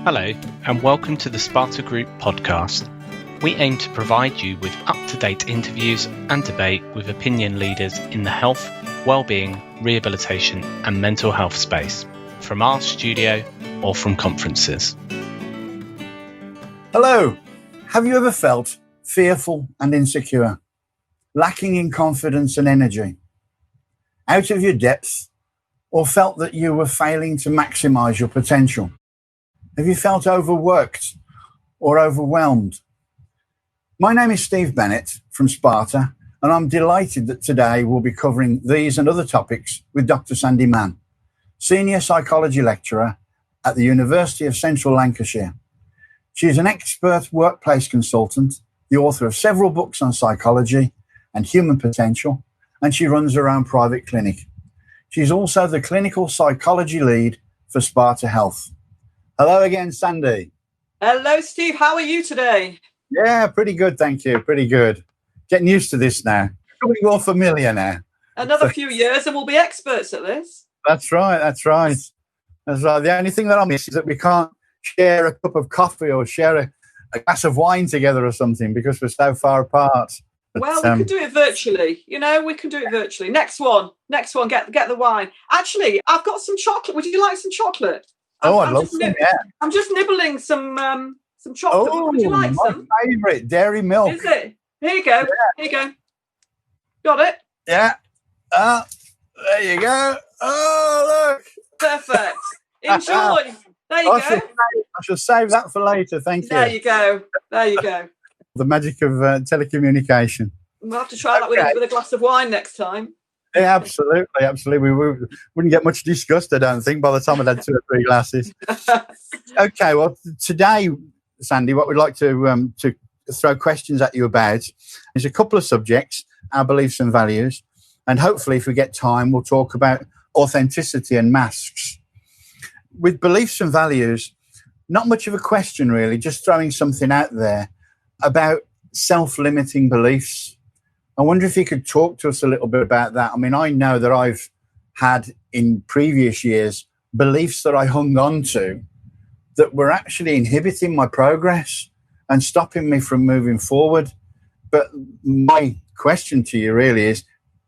Hello, and welcome to the Sparta Group podcast. We aim to provide you with up-to-date interviews and debate with opinion leaders in the health, well-being, rehabilitation and mental health space, from our studio or from conferences. Hello. Have you ever felt fearful and insecure, lacking in confidence and energy, out of your depth, or felt that you were failing to maximize your potential? Have you felt overworked or overwhelmed? My name is Steve Bennett from Sparta, and I'm delighted that today we'll be covering these and other topics with Dr. Sandi Mann, Senior Psychology Lecturer at the University of Central Lancashire. She is an expert workplace consultant, the author of several books on psychology and human potential, and she runs her own private clinic. She's also the clinical psychology lead for Sparta Health. Hello again, Sandi. Hello, Steve. How are you today? Yeah, pretty good, thank you. Pretty good. Getting used to this now. Becoming more familiar now. Another few years and we'll be experts at this. That's right. The only thing that I miss is that we can't share a cup of coffee or share a glass of wine together or something because we're so far apart. But, well, we can do it virtually. We can do it virtually. Next one, get the wine. Actually, I've got some chocolate. Would you like some chocolate? I'd love some, yeah. I'm just nibbling some chocolate. Oh, would you like some? My favourite, dairy milk. Is it? Here you go. Yeah. Here you go. Got it? Yeah. There you go. Oh, look. Perfect. Enjoy. There you go. I shall save that for later. Thank you. There you go. The magic of telecommunication. We'll have to try that with a glass of wine next time. Yeah, absolutely. We wouldn't get much discussed, I don't think, by the time I'd had 2 or 3 glasses. Okay, well, today, Sandi, what we'd like to throw questions at you about is a couple of subjects, our beliefs and values, and hopefully, if we get time, we'll talk about authenticity and masks. With beliefs and values, not much of a question, really, just throwing something out there about self-limiting beliefs. I wonder if you could talk to us a little bit about that. I mean, I know that I've had in previous years beliefs that I hung on to that were actually inhibiting my progress and stopping me from moving forward. But my question to you really is,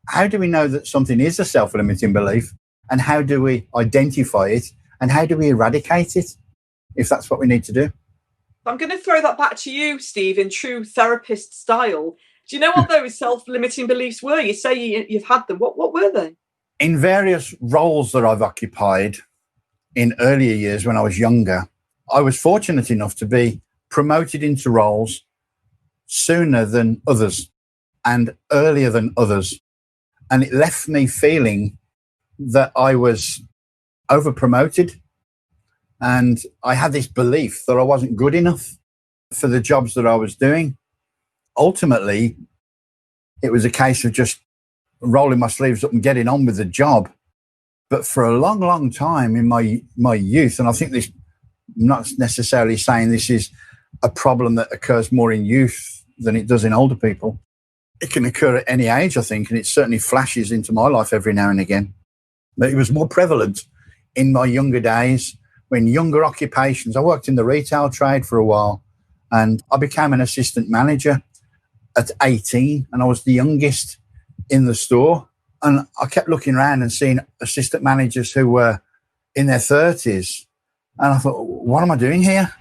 how do we know that something is a self-limiting belief, and how do we identify it, and how do we eradicate it, if that's what we need to do? I'm going to throw that back to you, Steve, in true therapist style. Do you know what those self-limiting beliefs were? You say you've had them. What were they? In various roles that I've occupied in earlier years when I was younger, I was fortunate enough to be promoted into roles sooner than others and earlier than others. And it left me feeling that I was over-promoted, and I had this belief that I wasn't good enough for the jobs that I was doing. Ultimately, it was a case of just rolling my sleeves up and getting on with the job. But for a long, long time in my youth, and I think this, I'm not necessarily saying this is a problem that occurs more in youth than it does in older people. It can occur at any age, I think, and it certainly flashes into my life every now and again. But it was more prevalent in my younger days, when younger occupations. I worked in the retail trade for a while, and I became an assistant manager at 18, and I was the youngest in the store. And I kept looking around and seeing assistant managers who were in their 30s. And I thought, what am I doing here?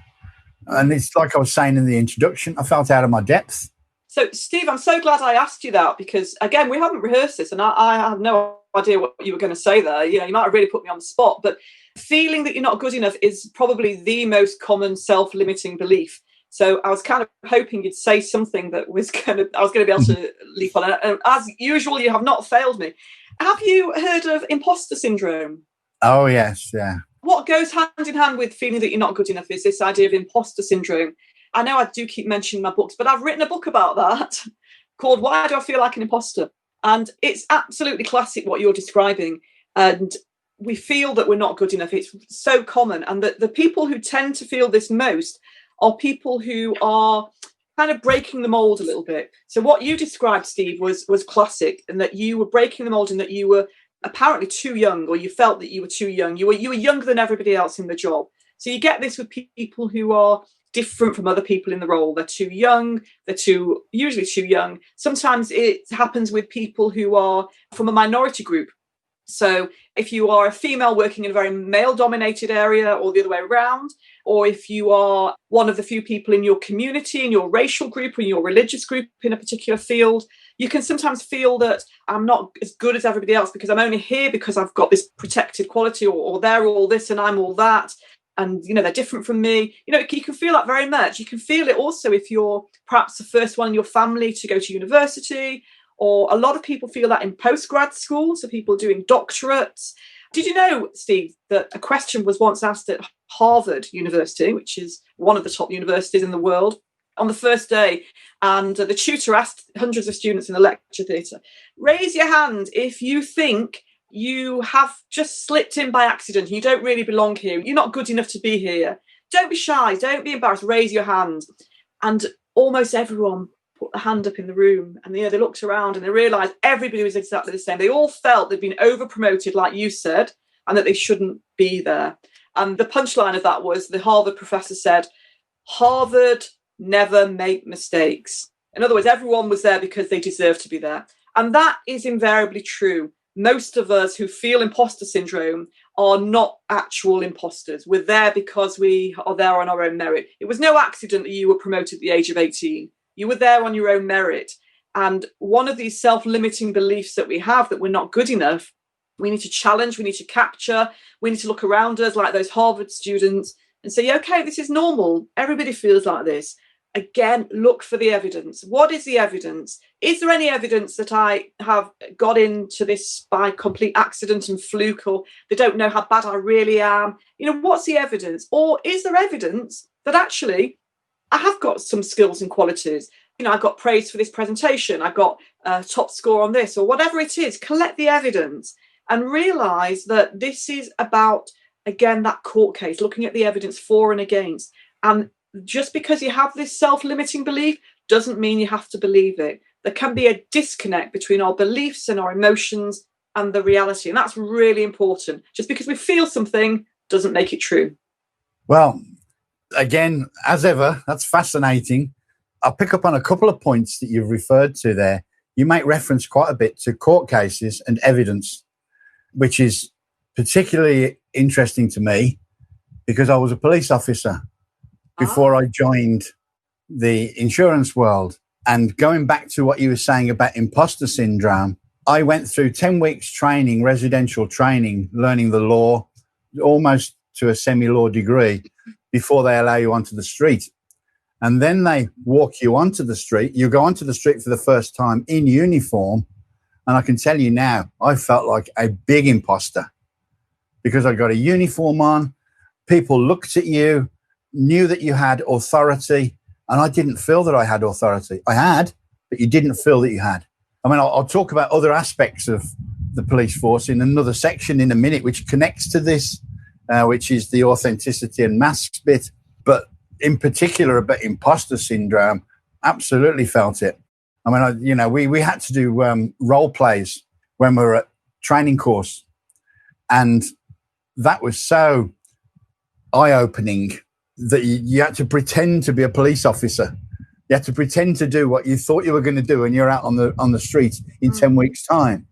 And it's like I was saying in the introduction, I felt out of my depth. So, Steve, I'm so glad I asked you that because, again, we haven't rehearsed this and I have no idea what you were going to say there. You might have really put me on the spot, but feeling that you're not good enough is probably the most common self-limiting belief. So I was kind of hoping you'd say something that I was going to be able to leap on. And as usual, you have not failed me. Have you heard of imposter syndrome? Oh, yes, yeah. What goes hand in hand with feeling that you're not good enough is this idea of imposter syndrome. I know I do keep mentioning my books, but I've written a book about that called Why Do I Feel Like an Imposter? And it's absolutely classic what you're describing. And we feel that we're not good enough. It's so common. And that the people who tend to feel this most are people who are kind of breaking the mold a little bit. So what you described, Steve, was classic, and that you were breaking the mold and that you were apparently too young, or you felt that you were too young. You were younger than everybody else in the job. So you get this with people who are different from other people in the role. They're too young, usually too young. Sometimes it happens with people who are from a minority group. So if you are a female working in a very male-dominated area, or the other way around, or if you are one of the few people in your community, in your racial group, or in your religious group in a particular field, you can sometimes feel that I'm not as good as everybody else because I'm only here because I've got this protected quality, or they're all this and I'm all that. And, they're different from me. You can feel that very much. You can feel it also if you're perhaps the first one in your family to go to university, or a lot of people feel that in postgrad school, so people doing doctorates. Did you know, Steve, that a question was once asked at Harvard University, which is one of the top universities in the world, on the first day, and the tutor asked hundreds of students in the lecture theatre, raise your hand if you think you have just slipped in by accident, you don't really belong here, you're not good enough to be here. Don't be shy, don't be embarrassed, raise your hand. And almost everyone put a hand up in the room, and they looked around and they realised everybody was exactly the same. They all felt they'd been over promoted, like you said, and that they shouldn't be there. And the punchline of that was the Harvard professor said, Harvard never make mistakes. In other words, everyone was there because they deserved to be there. And that is invariably true. Most of us who feel imposter syndrome are not actual imposters. We're there because we are there on our own merit. It was no accident that you were promoted at the age of 18. You were there on your own merit. And one of these self-limiting beliefs that we have, that we're not good enough, we need to challenge, we need to capture, we need to look around us like those Harvard students and say, okay, this is normal. Everybody feels like this. Again, look for the evidence. What is the evidence? Is there any evidence that I have got into this by complete accident and fluke, or they don't know how bad I really am? What's the evidence? Or is there evidence that actually I have got some skills and qualities? I got praised for this presentation. I got a top score on this, or whatever it is. Collect the evidence and realise that this is about, again, that court case, looking at the evidence for and against. And just because you have this self-limiting belief doesn't mean you have to believe it. There can be a disconnect between our beliefs and our emotions and the reality. And that's really important. Just because we feel something doesn't make it true. Well, again, as ever, that's fascinating. I'll pick up on a couple of points that you've referred to there. You make reference quite a bit to court cases and evidence, which is particularly interesting to me because I was a police officer before I joined the insurance world. And going back to what you were saying about imposter syndrome, I went through 10 weeks training, residential training, learning the law, almost to a semi-law degree, before they allow you onto the street. And then they walk you onto the street. You go onto the street for the first time in uniform. And I can tell you now, I felt like a big imposter because I got a uniform on. People looked at you, knew that you had authority, and I didn't feel that I had authority. I had, but you didn't feel that you had. I mean, I'll talk about other aspects of the police force in another section in a minute, which connects to this, which is the authenticity and masks bit. But in particular about imposter syndrome, absolutely felt it. I mean, we had to do role plays when we were at training course, and that was so eye-opening that you had to pretend to be a police officer. You had to pretend to do what you thought you were going to do when you're out on the street in 10 weeks' time.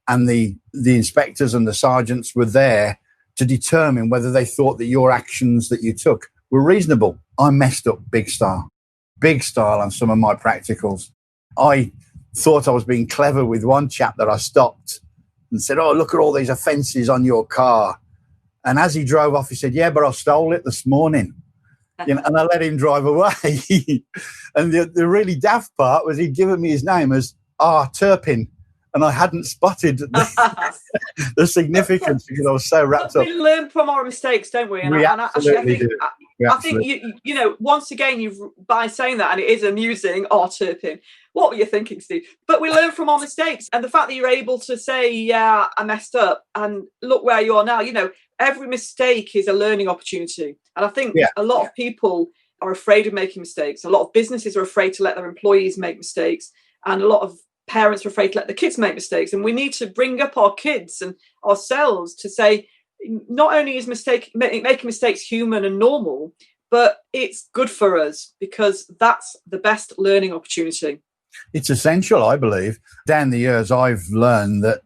And the inspectors and the sergeants were there to determine whether they thought that your actions that you took were reasonable. I messed up big style on some of my practicals. I thought I was being clever with one chap that I stopped and said, oh, look at all these offences on your car. And as he drove off, he said, yeah, but I stole it this morning. And I let him drive away. And the really daft part was he'd given me his name as Turpin. And I hadn't spotted the significance because I was so wrapped up. We learn from our mistakes, don't we? We absolutely do. I think you once again, by saying that, and it is amusing, Turpin, what were you thinking, Steve? But we learn from our mistakes. And the fact that you're able to say, yeah, I messed up, and look where you are now, every mistake is a learning opportunity. And I think a lot of people are afraid of making mistakes. A lot of businesses are afraid to let their employees make mistakes. And a lot of parents are afraid to let the kids make mistakes. And we need to bring up our kids and ourselves to say, not only is making mistakes human and normal, but it's good for us because that's the best learning opportunity. It's essential, I believe. Down the years, I've learned that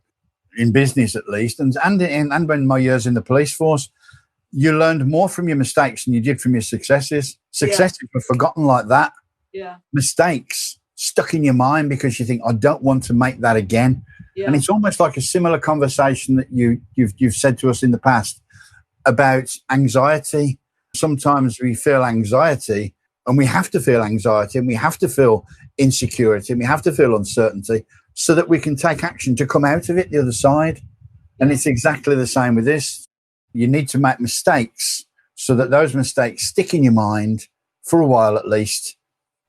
in business, at least, and in my years in the police force, you learned more from your mistakes than you did from your successes. Successes were forgotten like that. Yeah. Mistakes stuck in your mind because you think, I don't want to make that again. Yeah. And it's almost like a similar conversation that you've said to us in the past about anxiety. Sometimes we feel anxiety, and we have to feel anxiety, and we have to feel insecurity, and we have to feel uncertainty so that we can take action to come out of it the other side. And it's exactly the same with this. You need to make mistakes so that those mistakes stick in your mind for a while at least,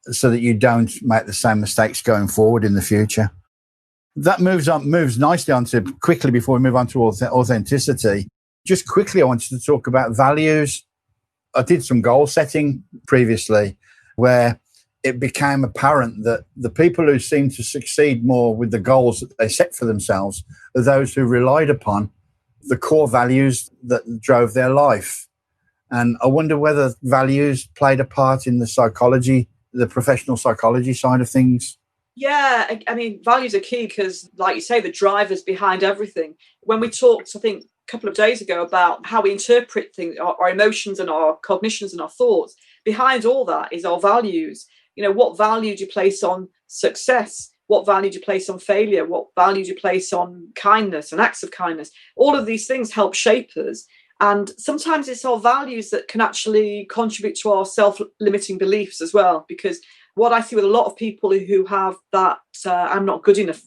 so that you don't make the same mistakes going forward in the future. That moves nicely on to, quickly before we move on to authenticity, just quickly I wanted to talk about values. I did some goal setting previously where it became apparent that the people who seem to succeed more with the goals that they set for themselves are those who relied upon the core values that drove their life. And I wonder whether values played a part in the psychology, the professional psychology side of things. Yeah, I mean, values are key because, like you say, the drivers behind everything. When we talked, I think, a couple of days ago about how we interpret things, our emotions and our cognitions and our thoughts, behind all that is our values. You know, what value do you place on success? What value do you place on failure? What value do you place on kindness and acts of kindness? All of these things help shape us. And sometimes it's our values that can actually contribute to our self-limiting beliefs as well. Because what I see with a lot of people who have that I'm not good enough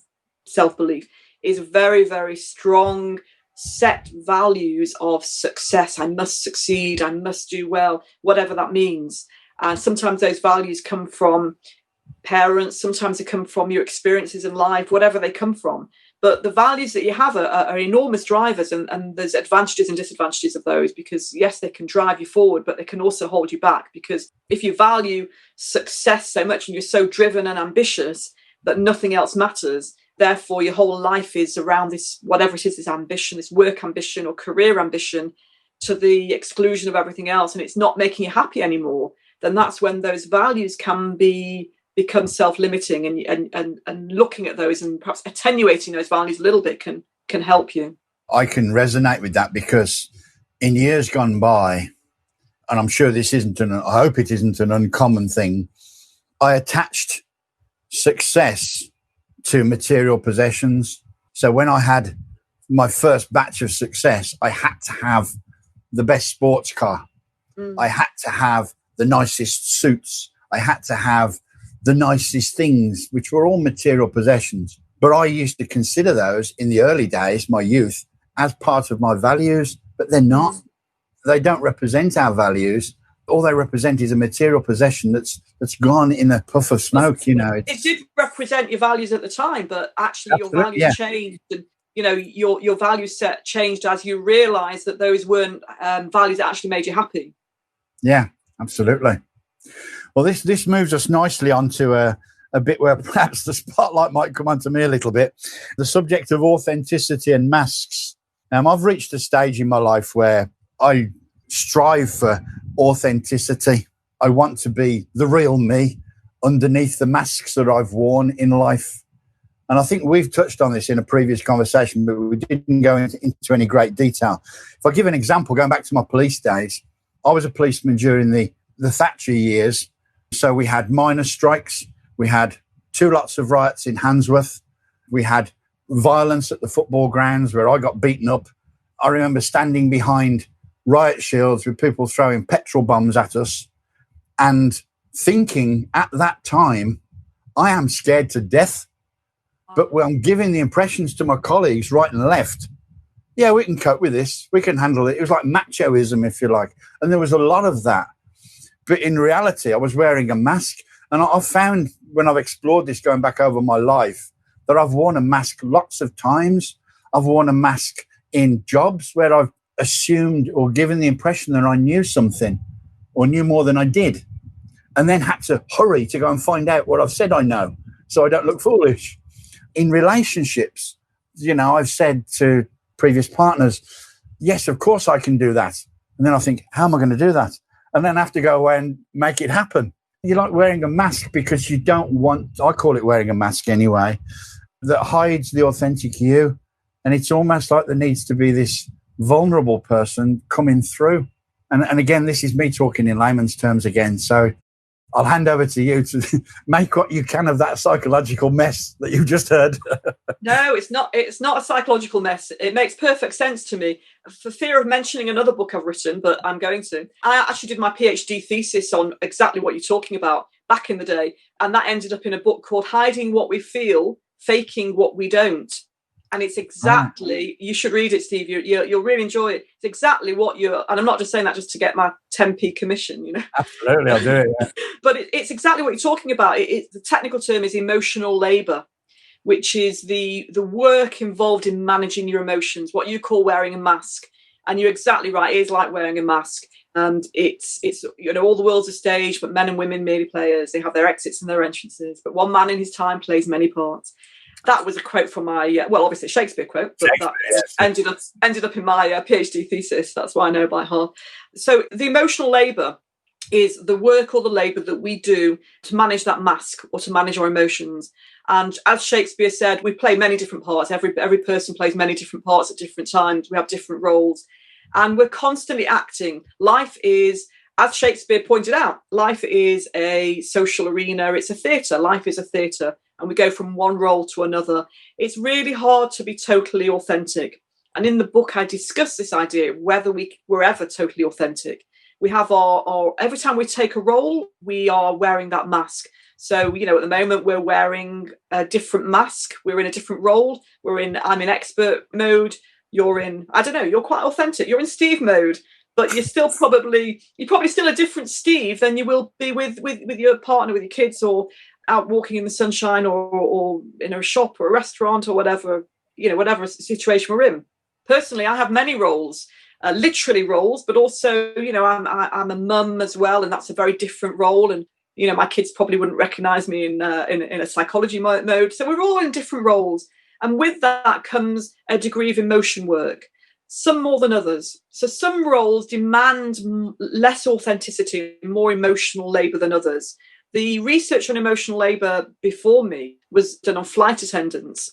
self-belief is very, very strong set values of success. I must succeed. I must do well, whatever that means. And sometimes those values come from parents. Sometimes they come from your experiences in life, whatever they come from. But the values that you have are enormous drivers, and there's advantages and disadvantages of those because, yes, they can drive you forward, but they can also hold you back because if you value success so much and you're so driven and ambitious that nothing else matters, therefore your whole life is around this, whatever it is, this ambition, this work ambition or career ambition to the exclusion of everything else, and it's not making you happy anymore, then that's when those values can become self-limiting, and looking at those and perhaps attenuating those values a little bit can help you. I can resonate with that because in years gone by, and I'm sure this I hope it isn't an uncommon thing, I attached success to material possessions. So when I had my first batch of success, I had to have the best sports car. I had to have the nicest suits. I had to have the nicest things, which were all material possessions. But I used to consider those in the early days, my youth, as part of my values, but they're not. They don't represent our values. All they represent is a material possession that's gone in a puff of smoke, you know. It did represent your values at the time, but actually your values changed, and you know your value set changed as you realised that those weren't values that actually made you happy. Yeah, absolutely. Well, this moves us nicely onto a bit where perhaps the spotlight might come onto me a little bit, the subject of authenticity and masks. I've reached a stage in my life where I strive for authenticity. I want to be the real me underneath the masks that I've worn in life. And I think we've touched on this in a previous conversation, but we didn't go into any great detail. If I give an example, going back to my police days, I was a policeman during the Thatcher years. So we had miners' strikes. We had 2 lots of riots in Handsworth. We had violence at the football grounds where I got beaten up. I remember standing behind riot shields with people throwing petrol bombs at us and thinking at that time, I am scared to death. But when I'm giving the impressions to my colleagues right and left, yeah, we can cope with this. We can handle it. It was like machoism, if you like. And there was a lot of that. But in reality, I was wearing a mask. And I've found when I've explored this going back over my life that I've worn a mask lots of times. I've worn a mask in jobs where I've assumed or given the impression that I knew something or knew more than I did, and then had to hurry to go and find out what I've said I know so I don't look foolish. In relationships, you know, I've said to previous partners, yes, of course I can do that. And then I think, how am I going to do that? And then I have to go away and make it happen. You like wearing a mask because you don't want, I call it wearing a mask anyway, that hides the authentic you. And it's almost like there needs to be this vulnerable person coming through. And again, this is me talking in layman's terms again. So I'll hand over to you to make what you can of that psychological mess that you just heard. No, it's not. It's not a psychological mess. It makes perfect sense to me. For fear of mentioning another book I've written, but I'm going to. I actually did my PhD thesis on exactly what you're talking about back in the day. And that ended up in a book called Hiding What We Feel, Faking What We Don't. And it's exactly, you should read it, Steve. You'll really enjoy it. It's exactly what you're, and I'm not just saying that just to get my 10p commission, you know. Absolutely, I'll do it. Yeah. But it's exactly what you're talking about. The technical term is emotional labor, which is the work involved in managing your emotions, what you call wearing a mask. And you're exactly right. It is like wearing a mask. And it's you know, all the world's a stage, but men and women merely players. They have their exits and their entrances. But one man in his time plays many parts. That was a quote from my, well, obviously a Shakespeare quote, but that ended up in my PhD thesis. That's why I know by heart. So the emotional labour is the work or the labour that we do to manage that mask or to manage our emotions. And as Shakespeare said, we play many different parts. Every person plays many different parts at different times. We have different roles. And we're constantly acting. Life is, as Shakespeare pointed out, life is a social arena. It's a theatre. Life is a theatre. And we go from one role to another. It's really hard to be totally authentic. And in the book, I discuss this idea of whether we're ever totally authentic. We have our every time we take a role, we are wearing that mask. So, you know, at the moment, we're wearing a different mask. We're in a different role. I'm in expert mode. You're in, I don't know, you're quite authentic. You're in Steve mode. But you're probably still a different Steve than you will be with your partner, with your kids, or out walking in the sunshine, or in a shop or a restaurant or whatever, you know, whatever situation we're in. Personally, I have many roles, literally roles, but also, you know, I'm a mum as well, and that's a very different role. And, you know, my kids probably wouldn't recognize me in a psychology mode. So we're all in different roles. And with that comes a degree of emotion work, some more than others. So some roles demand less authenticity, more emotional labor than others. The research on emotional labour before me was done on flight attendants.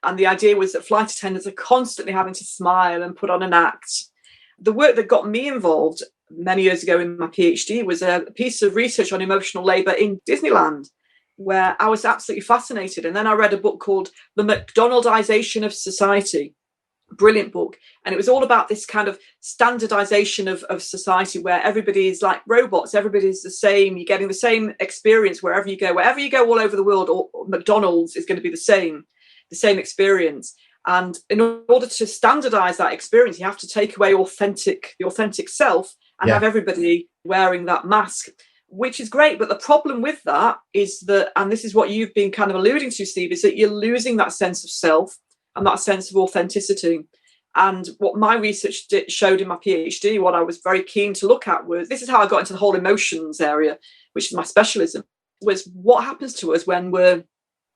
And the idea was that flight attendants are constantly having to smile and put on an act. The work that got me involved many years ago in my PhD was a piece of research on emotional labour in Disneyland, where I was absolutely fascinated. And then I read a book called The McDonaldization of Society. Brilliant book. And it was all about this kind of standardization of society, where everybody is like robots, everybody's the same, you're getting the same experience wherever you go all over the world, or McDonald's is going to be the same experience. And in order to standardize that experience, you have to take away the authentic self and have everybody wearing that mask, which is great. But the problem with that is that, and this is what you've been kind of alluding to, Steve, is that you're losing that sense of self and that sense of authenticity. And what my research showed in my PhD, what I was very keen to look at was, this is how I got into the whole emotions area, which is my specialism, was what happens to us when we're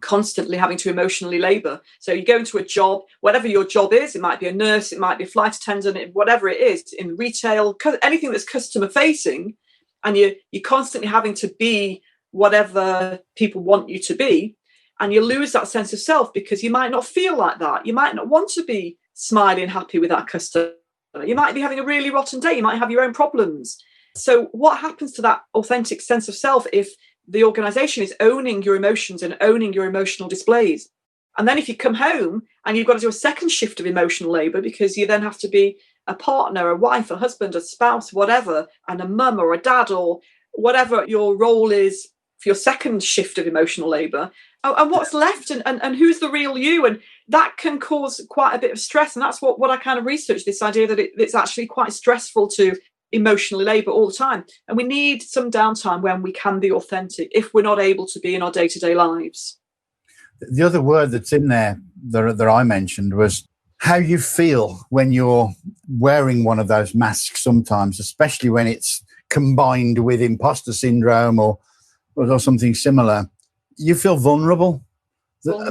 constantly having to emotionally labor. So you go into a job, whatever your job is, it might be a nurse, it might be a flight attendant, whatever it is, in retail, anything that's customer facing, and you're constantly having to be whatever people want you to be. And you lose that sense of self because you might not feel like that. You might not want to be smiling, happy with that customer. You might be having a really rotten day. You might have your own problems. So what happens to that authentic sense of self if the organisation is owning your emotions and owning your emotional displays? And then if you come home and you've got to do a second shift of emotional labour, because you then have to be a partner, a wife, a husband, a spouse, whatever, and a mum or a dad or whatever your role is for your second shift of emotional labour, and what's left, and who's the real you? And that can cause quite a bit of stress. And that's what I kind of researched, this idea that it's actually quite stressful to emotionally labour all the time. And we need some downtime when we can be authentic if we're not able to be in our day-to-day lives. The other word that's in there that I mentioned was how you feel when you're wearing one of those masks sometimes, especially when it's combined with imposter syndrome or something similar. You feel vulnerable,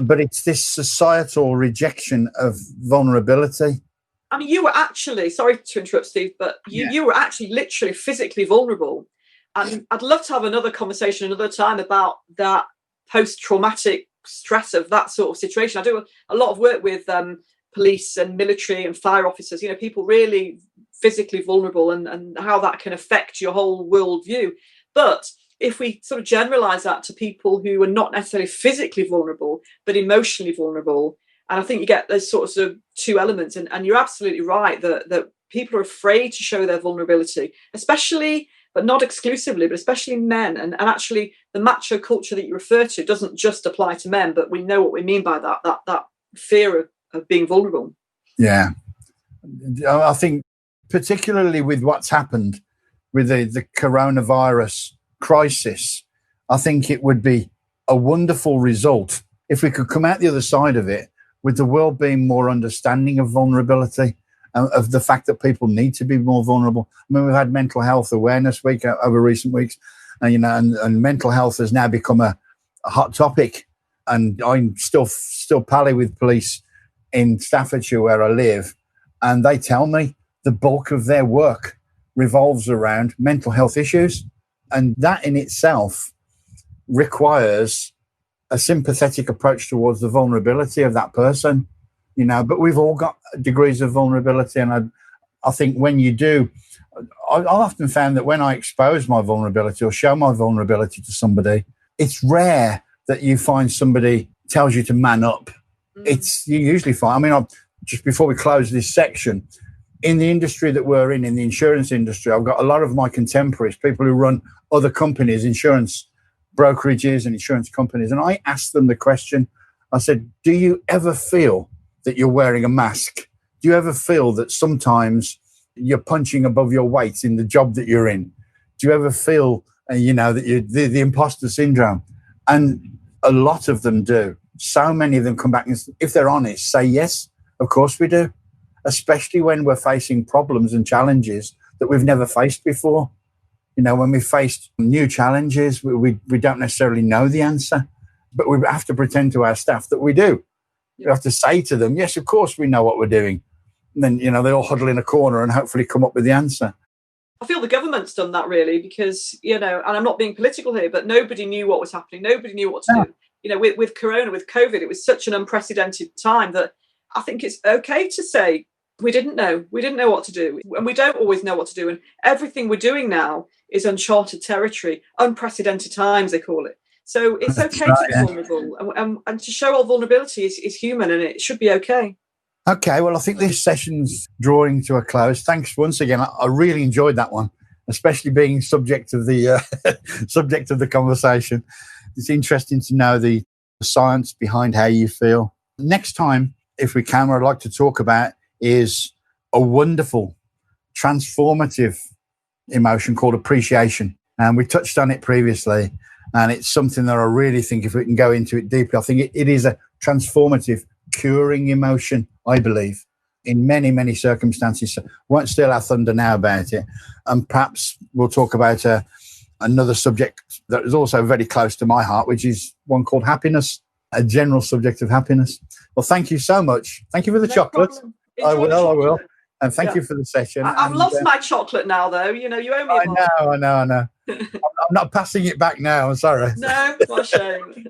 but it's this societal rejection of vulnerability. I mean, you were actually, sorry to interrupt, Steve, but you were actually literally physically vulnerable. And I'd love to have another conversation another time about that post-traumatic stress of that sort of situation. I do a lot of work with police and military and fire officers, people really physically vulnerable, and how that can affect your whole worldview. But if we sort of generalize that to people who are not necessarily physically vulnerable, but emotionally vulnerable, and I think you get those sorts of two elements. And you're absolutely right that people are afraid to show their vulnerability, especially, but not exclusively, but especially men. And actually the macho culture that you refer to doesn't just apply to men, but we know what we mean by that fear of being vulnerable. Yeah. I think particularly with what's happened with the coronavirus crisis, I think it would be a wonderful result if we could come out the other side of it with the world being more understanding of vulnerability, of the fact that people need to be more vulnerable. I mean, we've had Mental Health Awareness Week over recent weeks, and and mental health has now become a hot topic. And I'm still pally with police in Staffordshire where I live, and they tell me the bulk of their work revolves around mental health issues, and that in itself requires a sympathetic approach towards the vulnerability of that person, but we've all got degrees of vulnerability. And I think when you do, I've often found that when I expose my vulnerability or show my vulnerability to somebody, it's rare that you find somebody tells you to man up. You usually find, just before we close this section, in the industry that we're in the insurance industry, I've got a lot of my contemporaries, people who run other companies, insurance brokerages and insurance companies. And I asked them the question, I said, do you ever feel that you're wearing a mask? Do you ever feel that sometimes you're punching above your weight in the job that you're in? Do you ever feel, that you're the imposter syndrome? And a lot of them do. So many of them come back and, if they're honest, say, yes, of course we do. Especially when we're facing problems and challenges that we've never faced before. When we faced new challenges, we don't necessarily know the answer, but we have to pretend to our staff that we do. We have to say to them, yes, of course we know what we're doing. And then, they all huddle in a corner and hopefully come up with the answer. I feel the government's done that really because, and I'm not being political here, but nobody knew what was happening. Nobody knew what to do. With Corona, with COVID, it was such an unprecedented time that I think it's okay to say we didn't know what to do. And we don't always know what to do. And everything we're doing now is uncharted territory, unprecedented times, they call it. So it's okay to be vulnerable. And to show our vulnerability is human, and it should be okay. Okay, well, I think this session's drawing to a close. Thanks once again. I really enjoyed that one, especially being subject of the subject of the conversation. It's interesting to know the science behind how you feel. Next time, if we can, what I'd like to talk about is a wonderful, transformative emotion called appreciation. And we touched on it previously, and it's something that I really think, if we can go into it deeply, I think it is a transformative, curing emotion, I believe, in many, many circumstances. So won't steal our thunder now about it. And perhaps we'll talk about another subject that is also very close to my heart, which is one called happiness, a general subject of happiness. Well, thank you so much. Thank you for the chocolate. I will. And thank you for the session. I've lost my chocolate now, though. You owe me one. I know. I'm not passing it back now. I'm sorry. No, what a shame.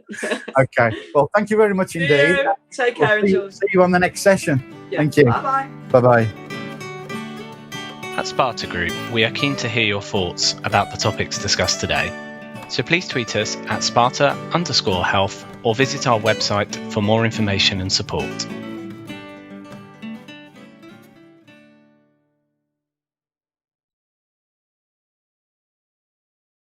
Okay. Well, thank you very much indeed. Take care. Enjoy. See you on the next session. Yeah. Thank you. Bye-bye. Bye-bye. At Sparta Group, we are keen to hear your thoughts about the topics discussed today. So please tweet us at Sparta_health or visit our website for more information and support.